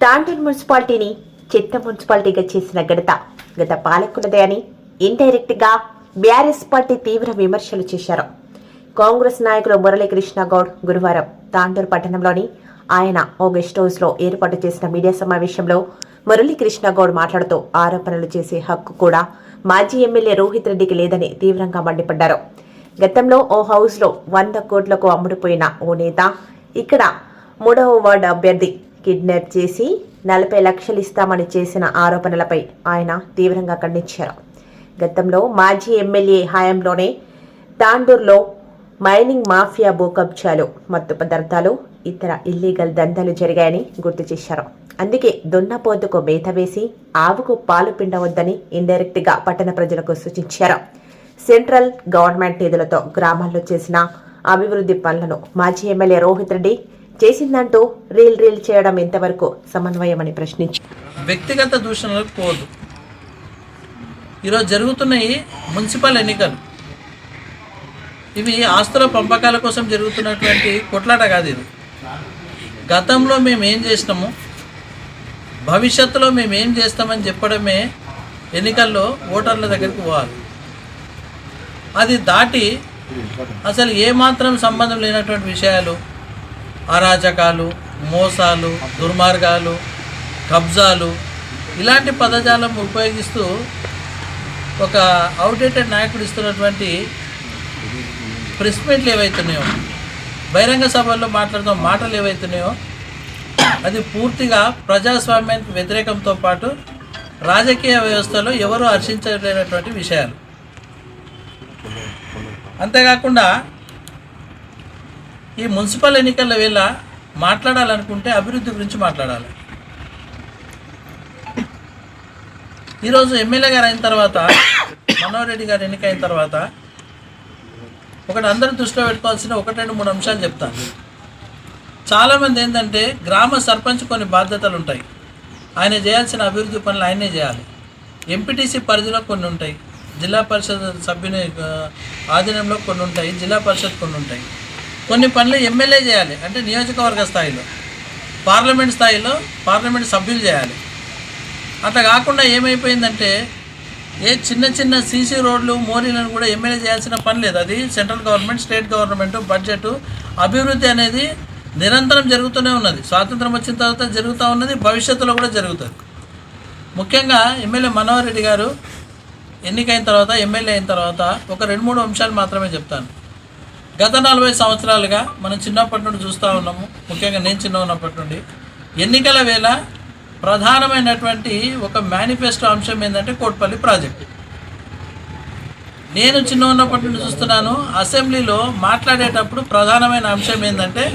తాండూరు మున్సిపాలిటీని చెత్త మున్సిపాలిటీగా చేసిన గత పాలకులదే అని ఇండైరెక్ట్ గా బీఆర్ఎస్ పార్టీ తీవ్ర విమర్శలు చేశారు. కాంగ్రెస్ నాయకులు మురళీకృష్ణ గౌడ్ గురువారం తాండూరు పట్టణంలోని ఆయన ఓ గెస్ట్ హౌస్ లో ఏర్పాటు చేసిన మీడియా సమావేశంలో మురళీకృష్ణ గౌడ్ మాట్లాడుతూ ఆరోపణలు చేసే హక్కు కూడా మాజీ ఎమ్మెల్యే రోహిత్ రెడ్డికి లేదని తీవ్రంగా మండిపడ్డారు. గతంలో ఓ హౌస్ లో 100 కోట్లకు అమ్ముడుపోయిన ఓ నేత ఇక్కడ 3వ వార్డు అభ్యర్థి కిడ్నాప్ చేసి 40 లక్షలు ఇస్తామని చేసిన ఆరోపణలపై ఆయన తీవ్రంగా ఖండించారు. గతంలో మాజీ ఎమ్మెల్యే హయాంలోనే తాండూరులో మైనింగ్ మాఫియా భూ కబ్జాలు, మత్తు పదార్థాలు, ఇతర ఇల్లీగల్ దందాలు జరిగాయని గుర్తు చేశారు. అందుకే దున్నపోతుకు మేత వేసి ఆవుకు పాలు పిండవద్దని ఇండైరెక్ట్ గా పట్టణ ప్రజలకు సూచించారు. సెంట్రల్ గవర్నమెంట్ నిధులతో గ్రామాల్లో చేసిన అభివృద్ధి పనులను మాజీ ఎమ్మెల్యే రోహిత్ రెడ్డి చేసిందంటూ రీల్ చేయడం ఎంతవరకు సమన్వయమని ప్రశ్నించారు. వ్యక్తిగత దూషణలకు పోదు. ఈరోజు జరుగుతున్నాయి మున్సిపల్ ఎన్నికలు. ఇవి ఆస్తుల పంపకాల కోసం జరుగుతున్నటువంటి కొట్లాట కాదు. ఇది గతంలో మేము ఏం చేసినాము, భవిష్యత్తులో మేము ఏం చేస్తామని చెప్పడమే ఎన్నికల్లో ఓటర్ల దగ్గరికి పోవాలి. అది దాటి అసలు ఏమాత్రం సంబంధం లేనటువంటి విషయాలు, అరాచకాలు, మోసాలు, దుర్మార్గాలు, కబ్జాలు, ఇలాంటి పదజాలం ఉపయోగిస్తూ ఒక అవుట్డేటెడ్ నాయకుడు ఇస్తున్నటువంటి ప్రెస్ మీట్లు ఏవైతున్నాయో, బహిరంగ సభల్లో మాట్లాడుతున్న మాటలు ఏవైతున్నాయో అది పూర్తిగా ప్రజాస్వామ్యానికి వ్యతిరేకంతో పాటు రాజకీయ వ్యవస్థలో ఎవరూ హర్షించలేనటువంటి విషయాలు. అంతేకాకుండా ఈ మున్సిపల్ ఎన్నికల వేళ మాట్లాడాలనుకుంటే అభివృద్ధి గురించి మాట్లాడాలి. ఈరోజు ఎమ్మెల్యే గారు అయిన తర్వాత, మనోహర్ రెడ్డి గారు ఎన్నికైన తర్వాత ఒకటి అందరూ దృష్టిలో పెట్టుకోవాల్సిన 1-2-3 అంశాలు చెప్తాను. చాలామంది ఏంటంటే గ్రామ సర్పంచ్ కొన్ని బాధ్యతలు ఉంటాయి, ఆయన చేయాల్సిన అభివృద్ధి పనులు ఆయనే చేయాలి. ఎంపీటీసీ పరిధిలో కొన్ని ఉంటాయి, జిల్లా పరిషత్ సభ్యుని ఆధీనంలో కొన్ని ఉంటాయి, జిల్లా పరిషత్ కొన్ని ఉంటాయి. కొన్ని పనులు ఎమ్మెల్యే చేయాలి, అంటే నియోజకవర్గ స్థాయిలో, పార్లమెంట్ స్థాయిలో పార్లమెంట్ సభ్యులు చేయాలి. అట్లా కాకుండా ఏమైపోయిందంటే ఏ చిన్న సీసీ రోడ్లు, మోరీలను కూడా ఎమ్మెల్యే చేయాల్సిన పని లేదు. అది central government, state government budget అభివృద్ధి అనేది నిరంతరం జరుగుతూనే ఉన్నది. స్వాతంత్రం వచ్చిన తర్వాత జరుగుతూ ఉన్నది, భవిష్యత్తులో కూడా జరుగుతుంది. ముఖ్యంగా ఎమ్మెల్యే మనోహర్ రెడ్డి గారు ఎన్నికైన తర్వాత, ఎమ్మెల్యే అయిన తర్వాత ఒక 2-3 అంశాలు మాత్రమే చెప్తాను. గత 40 సంవత్సరాలుగా మనం చిన్నప్పటి నుండి చూస్తూ ఉన్నాము. ముఖ్యంగా నేను చిన్న ఉన్నప్పటి నుండి ఎన్నికల వేళ ప్రధానమైనటువంటి ఒక మేనిఫెస్టో అంశం ఏంటంటే కోట్పల్లి ప్రాజెక్టు. నేను చిన్న ఉన్నప్పటి నుండి చూస్తున్నాను, అసెంబ్లీలో మాట్లాడేటప్పుడు ప్రధానమైన అంశం ఏంటంటే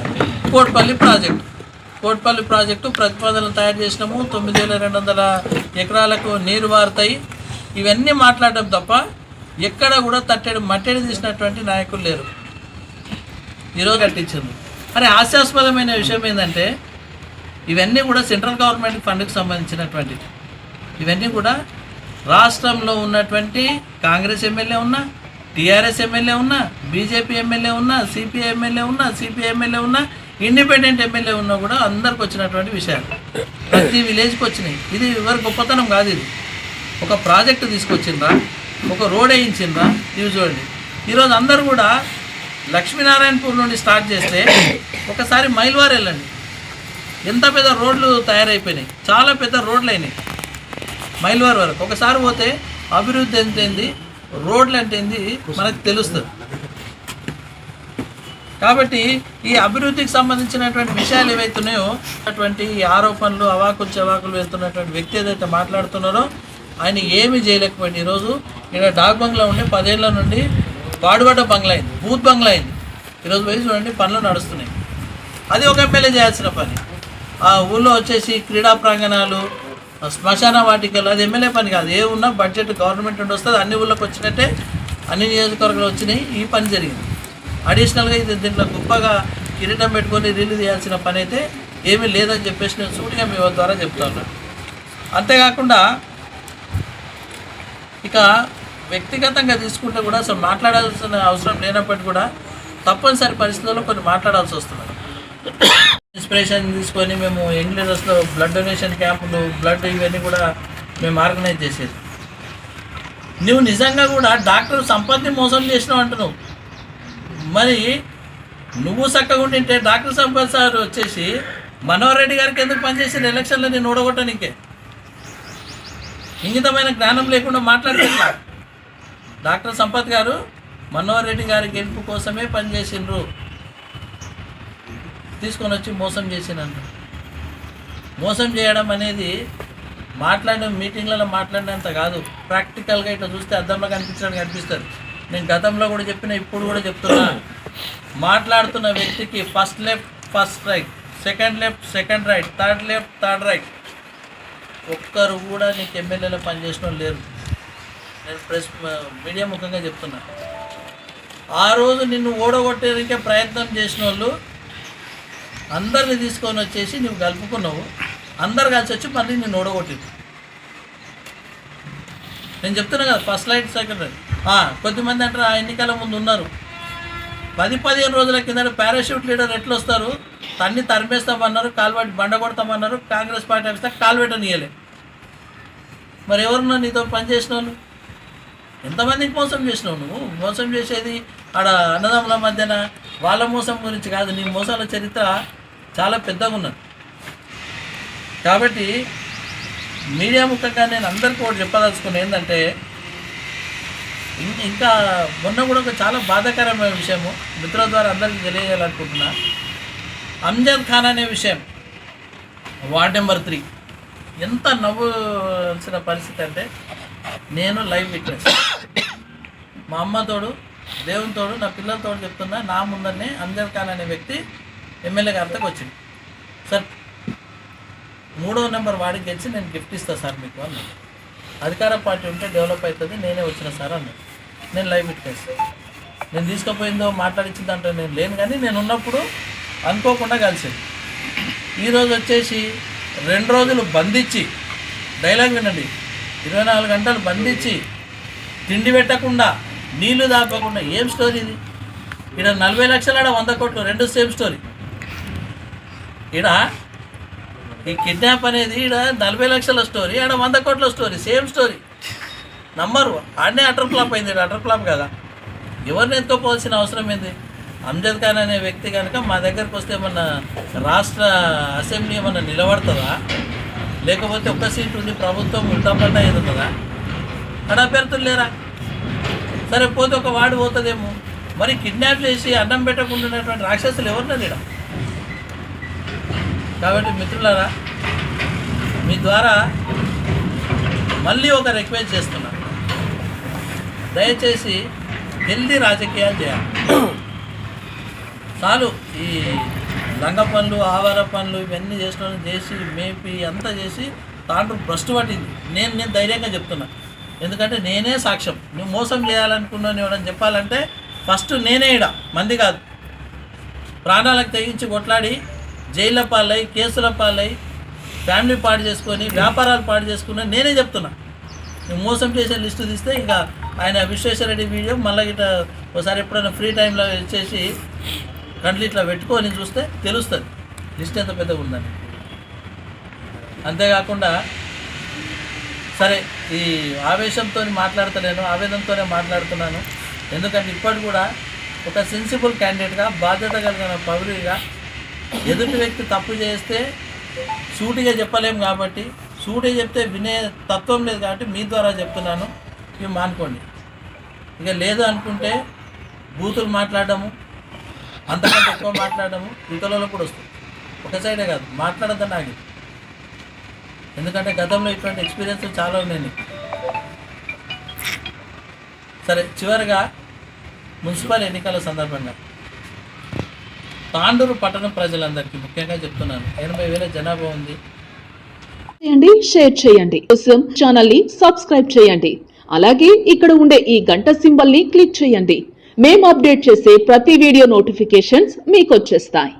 కోట్పల్లి ప్రాజెక్టు. కోట్పల్లి ప్రాజెక్టు ప్రతిపాదనలు తయారు చేసినాము, 9200 ఎకరాలకు నీరు వారుతాయి, ఇవన్నీ మాట్లాడడం తప్ప ఎక్కడ కూడా మట్టెడి తీసినటువంటి నాయకులు లేరు. ఈరోజు కట్టించింది. అరే హాస్యాస్పదమైన విషయం ఏంటంటే ఇవన్నీ కూడా సెంట్రల్ గవర్నమెంట్ ఫండ్కి సంబంధించినటువంటివి. ఇవన్నీ కూడా రాష్ట్రంలో ఉన్నటువంటి కాంగ్రెస్ ఎమ్మెల్యే ఉన్నా, టీఆర్ఎస్ ఎమ్మెల్యే ఉన్నా, బీజేపీ ఎమ్మెల్యే ఉన్నా, సిపిఐ ఎమ్మెల్యే ఉన్నా, సిపిఐ ఎమ్మెల్యే ఉన్నా, ఇండిపెండెంట్ ఎమ్మెల్యే ఉన్నా కూడా అందరికి వచ్చినటువంటి విషయాలు, ప్రతి విలేజ్కి వచ్చినాయి. ఇది ఎవరి గొప్పతనం కాదు. ఇది ఒక ప్రాజెక్టు తీసుకొచ్చిండ్రా, ఒక రోడ్ వేయించిండ్రా. ఇవి చూడండి. ఈరోజు అందరూ కూడా లక్ష్మీనారాయణపూర్ నుండి స్టార్ట్ చేస్తే ఒకసారి మైల్వార్ వెళ్ళండి, ఎంత పెద్ద రోడ్లు తయారైపోయినాయి, చాలా పెద్ద రోడ్లు అయినాయి మైల్వార్ వరకు. ఒకసారి పోతే అభివృద్ధి ఎంతైంది, రోడ్లు అంటే ఏంది మనకు తెలుస్తుంది. కాబట్టి ఈ అభివృద్ధికి సంబంధించినటువంటి విషయాలు ఏవైతున్నాయో, అటువంటి ఆరోపణలు, అవాకులు చవాకులు వెళ్తున్నటువంటి వ్యక్తి ఏదైతే మాట్లాడుతున్నారో ఆయన ఏమీ చేయలేకపోయింది. ఈరోజు ఇక్కడ డాక్ బంగ్లా ఉండి 10 ఏళ్ల నుండి పాడుబడ్డ బంగ్లా అయింది, బూత్ బంగ్లా అయింది. ఈరోజు పోయి చూడండి పనులు నడుస్తున్నాయి. అది ఒక ఎమ్మెల్యే చేయాల్సిన పని. ఆ ఊళ్ళో వచ్చేసి క్రీడా ప్రాంగణాలు, శ్మశాన వాటికలు, అది ఎమ్మెల్యే పని కాదు. ఏ ఉన్నా బడ్జెట్ గవర్నమెంట్ నుండి వస్తుంది, అన్ని ఊళ్ళోకి వచ్చినట్టే అన్ని నియోజకవర్గాలు వచ్చినాయి. ఈ పని జరిగింది. అడిషనల్గా ఇది దీంట్లో గొప్పగా కిరీటం పెట్టుకొని రిలీజ్ చేయాల్సిన పని అయితే ఏమీ లేదని చెప్పేసి నేను సూటిగా మీ ద్వారా చెప్తా ఉన్నాను. అంతేకాకుండా ఇక వ్యక్తిగతంగా తీసుకుంటే కూడా అసలు మాట్లాడాల్సిన అవసరం లేనప్పటికీ కూడా తప్పనిసరి పరిస్థితుల్లో కొన్ని మాట్లాడాల్సి వస్తున్నారు. ఇన్స్పిరేషన్ తీసుకొని మేము యంగ్ లీడర్స్లో బ్లడ్ డొనేషన్ క్యాంపులు బ్లడ్ ఇవన్నీ కూడా మేము ఆర్గనైజ్ చేసేది. నువ్వు నిజంగా కూడా డాక్టర్ సంపత్ని మోసం చేసినావు అంటున్నావు. మరి నువ్వు చక్కగా ఉంటే డాక్టర్ సంపత్ సార్ వచ్చేసి మనోహర్ రెడ్డి గారికి ఎందుకు పనిచేసిన ఎలక్షన్లో నేను ఓడగొట్టడానికే? ఇంగితమైన జ్ఞానం లేకుండా మాట్లాడుతున్నా. డాక్టర్ సంపత్ గారు మనోహర్ రెడ్డి గారి గెలుపు కోసమే పనిచేసిండ్రు, తీసుకొని వచ్చి మోసం చేసినంత. మోసం చేయడం అనేది మాట్లాడిన మీటింగ్లలో మాట్లాడినంత కాదు, ప్రాక్టికల్గా ఇట్లా చూస్తే అద్దంలో కనిపించడానికి కనిపిస్తుంది. నేను గతంలో కూడా చెప్పిన, ఇప్పుడు కూడా చెప్తున్నా, మాట్లాడుతున్న వ్యక్తికి first left first right, second left second right, third left third right. ఒక్కరు కూడా నీకు ఎమ్మెల్యేలో పనిచేసిన వాళ్ళు లేరు. నేను మీడియా ముఖంగా చెప్తున్నా. ఆ రోజు నిన్ను ఓడగొట్టేందుకే ప్రయత్నం చేసిన వాళ్ళు అందరిని తీసుకొని వచ్చేసి నువ్వు కలుపుకున్నావు. అందరు కలిసి వచ్చి మళ్ళీ నేను ఓడగొట్టింది. నేను చెప్తున్నా కదా, ఫస్ట్ లైట్ సెకండ్ రైట్. కొద్దిమంది అంటారు ఆ ఎన్నికల ముందు ఉన్నారు. 10-15 రోజుల కింద పారాషూట్ లీడర్ ఎట్లా వస్తారు? తన్ని తరిమేస్తామన్నారు, కాల్వెట్ బండ కొడతామన్నారు. కాంగ్రెస్ పార్టీ వస్తే కాల్వెట్టనియలే. మరి ఎవరున్నా నీతో పనిచేసిన వాళ్ళు? ఎంతమందికి మోసం చేసినావు నువ్వు? మోసం చేసేది ఆడ అన్నదమ్ముల మధ్యన వాళ్ళ మోసం గురించి కాదు, నీ మోసాల చరిత్ర చాలా పెద్దగా ఉన్నది. కాబట్టి మీడియా ముఖంగా నేను అందరికీ ఒకటి చెప్పదలుచుకుని ఏంటంటే, ఇంకా మొన్న కూడా ఒక చాలా బాధాకరమైన విషయము మిత్రుల ద్వారా అందరికీ తెలియజేయాలనుకుంటున్నా. అంజద్ ఖాన్ అనే విషయం, వార్డ్ నెంబర్ 3 ఎంత నవ్వాల్సిన పరిస్థితి అంటే, నేను లైవ్ విట్నెస్, మా అమ్మతోడు దేవునితోడు నా పిల్లలతో చెప్తున్నా, నా ముందరనే అంజద్ ఖాన్ అనే వ్యక్తి ఎమ్మెల్యే గారితో వచ్చింది. సార్ 3వ నెంబర్ వాడికి గెలిచి నేను గిఫ్ట్ ఇస్తాను సార్ మీకు అన్నాడు. అధికార పార్టీ ఉంటే డెవలప్ అవుతుంది, నేనే వచ్చిన సార్ అన్నాడు. నేను లైవ్ విట్నెస్. నేను తీసుకుపోయిందో మాట్లాడించిందంటే నేను లేను, కానీ నేను ఉన్నప్పుడు అనుకోకుండా కలిసింది. ఈరోజు వచ్చేసి 2 రోజులు బంధించి, డైలాగ్ వినండి, 24 గంటలు బంధించి తిండి పెట్టకుండా నీళ్లు దాపకుండా, ఏం స్టోరీ ఇది? ఇక్కడ 40 లక్షలు, ఆడ 100 కోట్లు, 2 సేమ్ స్టోరీ. ఈడ ఈ కిడ్నాప్ అనేది ఈడ 40 లక్షల స్టోరీ, ఆడ 100 కోట్ల స్టోరీ, సేమ్ స్టోరీ. నమ్మరు. ఆడనే అటర్ ఫ్లాప్ అయింది, అటర్ ఫ్లాప్ కదా. ఎవరిని ఎత్తుకోవాల్సిన అవసరం ఏంది? అంజద్ ఖాన్ అనే వ్యక్తి కనుక మా దగ్గరకు వస్తే ఏమన్నా రాష్ట్ర అసెంబ్లీ ఏమన్నా నిలబడుతుందా? లేకపోతే ఒక్క సీట్ ఉంది, ప్రభుత్వం ఉల్టాపల్టా ఎదుగుతుందా? అక్కడ అభ్యర్థులు లేరా? సరే పోతే ఒక వార్డు పోతుందేమో. మరి కిడ్నాప్ చేసి అన్నం పెట్టకుండా ఉన్నటువంటి రాక్షసులు ఎవరున్నారు ఇక్కడ? కాబట్టి మిత్రులారా, మీ ద్వారా మళ్ళీ ఒక రిక్వెస్ట్ చేస్తున్నాను, దయచేసి హెల్దీ రాజకీయాలు చేయాలి. చాలు ఈ లంగ పనులు, ఆవార పనులు ఇవన్నీ చేసి మేపి అంతా చేసి తాండ్రు భ్రష్టు పట్టింది. నేను ధైర్యంగా చెప్తున్నా, ఎందుకంటే నేనే సాక్ష్యం. నువ్వు మోసం చేయాలనుకున్నాను ఎవడని చెప్పాలంటే ఫస్ట్ నేనే ఇడ, మంది కాదు. ప్రాణాలకు తెగించి కొట్లాడి జైళ్ళ పాలై, కేసుల పాలై, ఫ్యామిలీ పాడు చేసుకొని, వ్యాపారాలు పాడు చేసుకున్నా నేనే చెప్తున్నా. నువ్వు మోసం చేసే లిస్టు తీస్తే ఇంకా ఆయన విశ్వేశ్వరరెడ్డి వీడియో మళ్ళీ ఇట్లా ఒకసారి ఎప్పుడైనా ఫ్రీ టైంలో వచ్చేసి కంట్లు ఇట్లా పెట్టుకొని చూస్తే తెలుస్తుంది లిస్ట్ ఎంత పెద్దగా ఉందని. అంతేకాకుండా సరే, ఈ ఆవేశంతో మాట్లాడతలేను, ఆవేదనతోనే మాట్లాడుతున్నాను. ఎందుకంటే ఇప్పటి కూడా ఒక సెన్సిబుల్ క్యాండిడేట్గా, బాధ్యత కలిగిన పౌరుడిగా, ఎదుటి వ్యక్తి తప్పు చేస్తే సూటిగా చెప్పలేము కాబట్టి, సూటిగా చెప్తే వినే తత్వం లేదు కాబట్టి మీ ద్వారా చెప్తున్నాను, ఇవి మానుకోండి. ఇక లేదు అనుకుంటే బూతులు మాట్లాడము, అంతకంటే ఎక్కువ మాట్లాడము ఇతరులలో కూడా వస్తుంది. ఒక సైడే కాదు, మాట్లాడద్దని ఆగి. ఎందుకంటే గతంలో ఇటువంటి ఎక్స్పీరియన్స్ చాలా ఉన్నాయి. సరే, చివరిగా మున్సిపల్ ఎన్నికల సందర్భంగా తాండూరు పట్టణ ప్రజలందరికీ ముఖ్యంగా చెప్తున్నాను, 80,000 జనాభా ఉంది. షేర్ చేయండి, కోసం ఛానల్ ని సబ్స్క్రైబ్ చేయండి. అలాగే ఇక్కడ ఉండే ఈ గంట సింబల్ ని క్లిక్ చేయండి. మేము అప్డేట్ చేసే ప్రతి వీడియో నోటిఫికేషన్స్ మీకు వచ్చేస్తాయి.